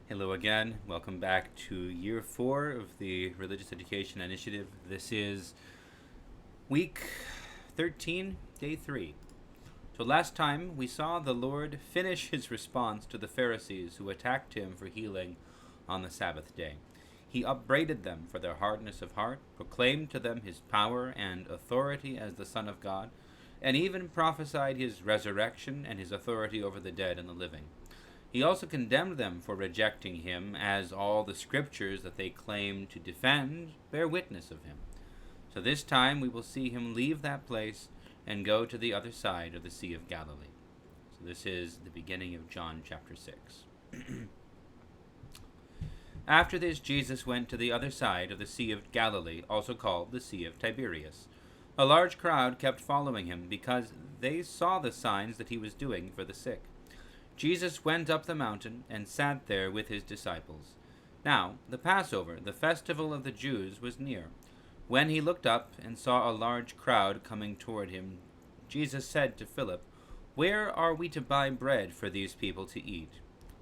Hello again. Welcome back to year 4 of the Religious Education Initiative. This is week 13, day 3. So last time we saw the Lord finish his response to the Pharisees who attacked him for healing on the Sabbath day. He upbraided them for their hardness of heart, proclaimed to them his power and authority as the Son of God, and even prophesied his resurrection and his authority over the dead and the living. He also condemned them for rejecting him, as all the scriptures that they claim to defend bear witness of him. So this time we will see him leave that place and go to the other side of the Sea of Galilee. So this is the beginning of John chapter 6. After this, Jesus went to the other side of the Sea of Galilee, also called the Sea of Tiberias. A large crowd kept following him because they saw the signs that he was doing for the sick. Jesus went up the mountain and sat there with his disciples. Now, the Passover, the festival of the Jews, was near. When he looked up and saw a large crowd coming toward him, Jesus said to Philip, "Where are we to buy bread for these people to eat?"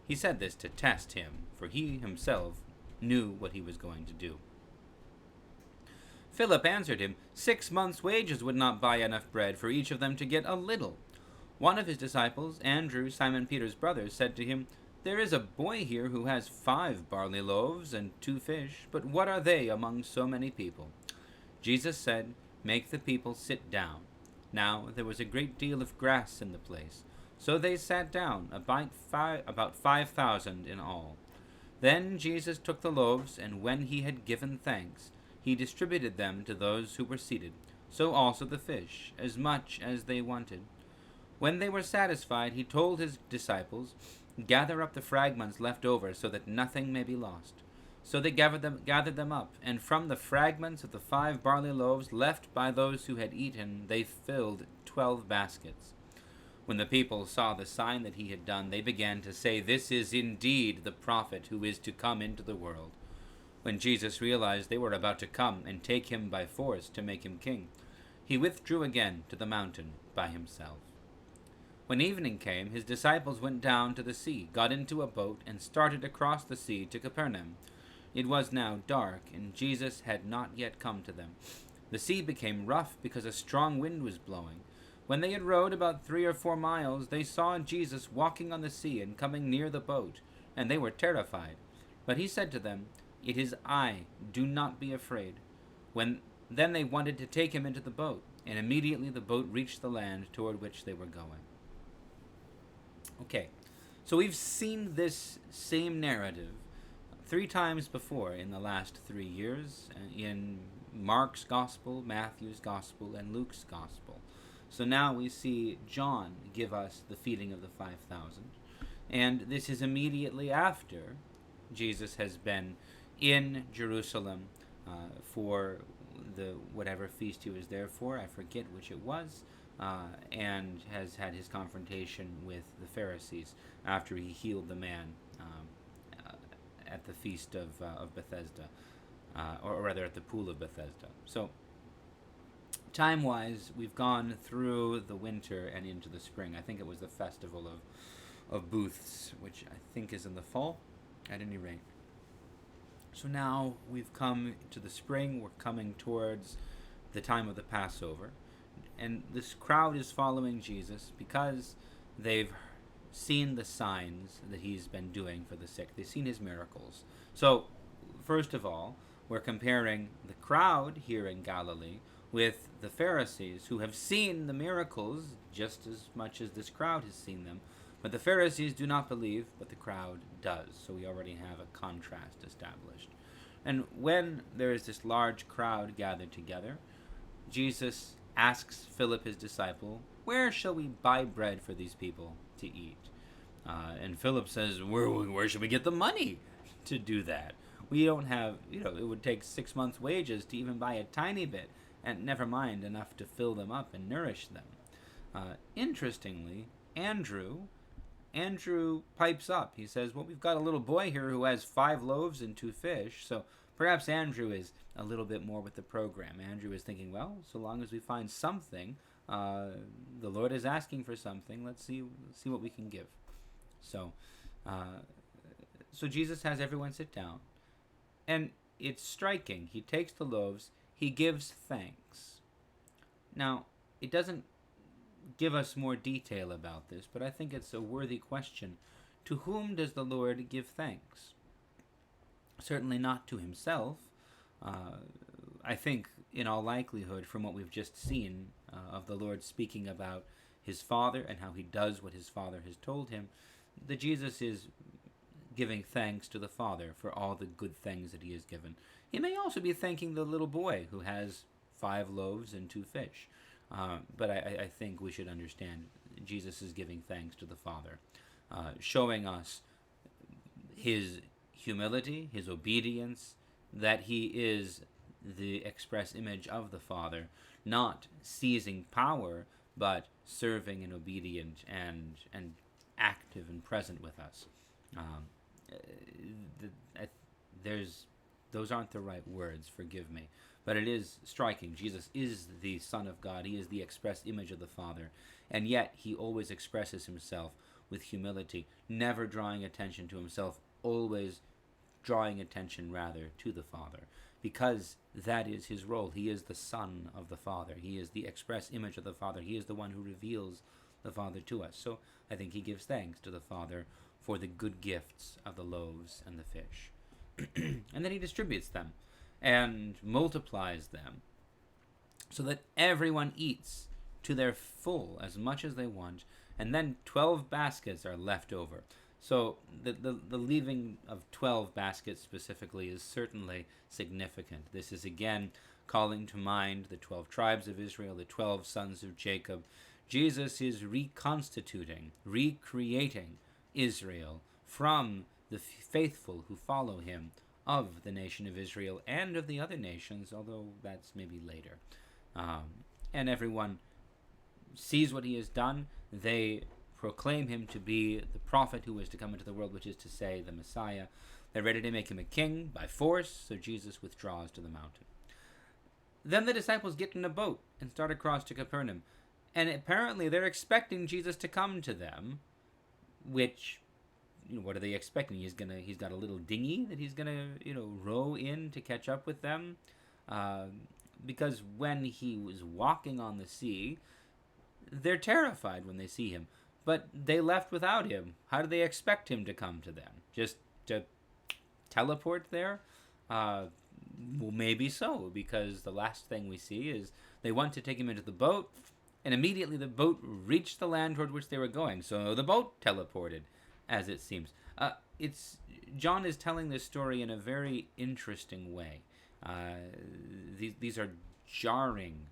He said this to test him, for he himself knew what he was going to do. Philip answered him, 6 months' wages would not buy enough bread for each of them to get a little. One of his disciples, Andrew, Simon Peter's brother, said to him, "There is a boy here who has 5 barley loaves and 2 fish, but what are they among so many people?" Jesus said, "Make the people sit down." Now there was a great deal of grass in the place, so they sat down, about 5,000 in all. Then Jesus took the loaves, and when he had given thanks, he distributed them to those who were seated, so also the fish, as much as they wanted. When they were satisfied, he told his disciples, "Gather up the fragments left over, so that nothing may be lost." So they gathered them up, and from the fragments of the 5 barley loaves left by those who had eaten, they filled 12 baskets. When the people saw the sign that he had done, they began to say, "This is indeed the prophet who is to come into the world." When Jesus realized they were about to come and take him by force to make him king, he withdrew again to the mountain by himself. When evening came, his disciples went down to the sea, got into a boat, and started across the sea to Capernaum. It was now dark, and Jesus had not yet come to them. The sea became rough because a strong wind was blowing. When they had rowed about 3 or 4 miles, they saw Jesus walking on the sea and coming near the boat, and they were terrified. But he said to them, "It is I, do not be afraid." Then they wanted to take him into the boat, and immediately the boat reached the land toward which they were going. Okay, so we've seen this same narrative 3 times before in the last 3 years, in Mark's Gospel, Matthew's Gospel, and Luke's Gospel. So now we see John give us the feeding of the 5,000, and this is immediately after Jesus has been in Jerusalem for the whatever feast he was there for. I forget which it was. And has had his confrontation with the Pharisees after he healed the man at the feast of Bethesda, or rather at the pool of Bethesda. So, time-wise, we've gone through the winter and into the spring. I think it was the festival of booths, which I think is in the fall, at any rate. So now we've come to the spring. We're coming towards the time of the Passover. And this crowd is following Jesus because they've seen the signs that he's been doing for the sick. They've seen his miracles. So, first of all, we're comparing the crowd here in Galilee with the Pharisees, who have seen the miracles just as much as this crowd has seen them. But the Pharisees do not believe, but the crowd does. So we already have a contrast established. And when there is this large crowd gathered together, Jesus asks Philip, his disciple, "Where shall we buy bread for these people to eat?" And Philip says, where should we get the money to do that? We don't have, it would take 6 months' wages to even buy a tiny bit, and never mind enough to fill them up and nourish them. Interestingly, Andrew pipes up. He says, "Well, we've got a little boy here who has 5 loaves and 2 fish, so perhaps Andrew is a little bit more with the program." Andrew is thinking, well, so long as we find something, the Lord is asking for something. Let's see what we can give. So So Jesus has everyone sit down, and it's striking. He takes the loaves, he gives thanks. Now, it doesn't give us more detail about this, but I think it's a worthy question. To whom does the Lord give thanks? Certainly not to himself. I think, in all likelihood, from what we've just seen of the Lord speaking about his Father and how he does what his Father has told him, that Jesus is giving thanks to the Father for all the good things that he has given. He may also be thanking the little boy who has 5 loaves and 2 fish. But I think we should understand Jesus is giving thanks to the Father, showing us his humility, his obedience, that he is the express image of the Father, not seizing power, but serving and obedient and active and present with us. Those aren't the right words, forgive me. But it is striking. Jesus is the Son of God. He is the express image of the Father. And yet, he always expresses himself with humility, never drawing attention to himself, always drawing attention, rather, to the Father. Because that is his role. He is the Son of the Father. He is the express image of the Father. He is the one who reveals the Father to us. So I think he gives thanks to the Father for the good gifts of the loaves and the fish. And then he distributes them and multiplies them so that everyone eats to their full as much as they want, and then 12 baskets are left over. So the leaving of 12 baskets specifically is certainly significant. This is again calling to mind the 12 tribes of Israel, the 12 sons of Jacob. Jesus is reconstituting, recreating Israel from the faithful who follow him of the nation of Israel and of the other nations, although that's maybe later. And everyone sees what he has done. They proclaim him to be the prophet who is to come into the world, which is to say, the Messiah. They're ready to make him a king by force, so Jesus withdraws to the mountain. Then the disciples get in a boat and start across to Capernaum. And apparently they're expecting Jesus to come to them, which, what are they expecting? He's got a little dinghy that he's gonna, row in to catch up with them, because when he was walking on the sea, they're terrified when they see him. But they left without him. How do they expect him to come to them? Just to teleport there? Well, maybe so, because the last thing we see is they want to take him into the boat, and immediately the boat reached the land toward which they were going. So the boat teleported, as it seems. John is telling this story in a very interesting way. These are jarring,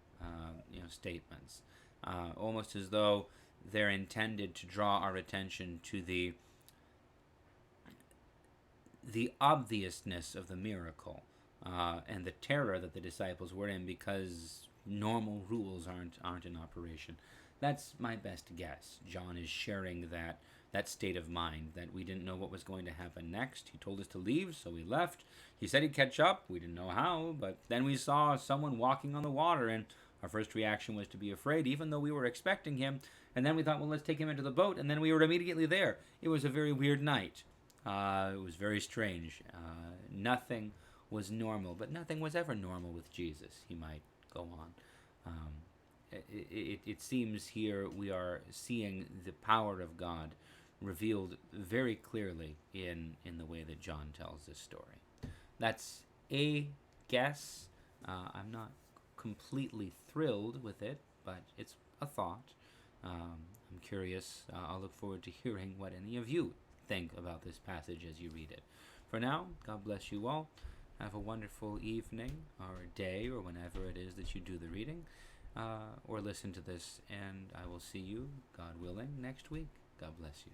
statements, almost as though they're intended to draw our attention to the obviousness of the miracle, and the terror that the disciples were in because normal rules aren't in operation. That's my best guess. John is sharing that state of mind, that we didn't know what was going to happen next. He told us to leave, so we left. He said he'd catch up. We didn't know how, but then we saw someone walking on the water, and our first reaction was to be afraid, even though we were expecting him. And then we thought, well, let's take him into the boat, and then we were immediately there. It was a very weird night. It was very strange. Nothing was normal, but nothing was ever normal with Jesus. He might go on. It seems here we are seeing the power of God revealed very clearly in the way that John tells this story. That's a guess. I'm not completely thrilled with it, but it's a thought. I'm curious. I'll look forward to hearing what any of you think about this passage as you read it. For now, God bless you all. Have a wonderful evening or day or whenever it is that you do the reading or listen to this, and I will see you, God willing, next week. God bless you.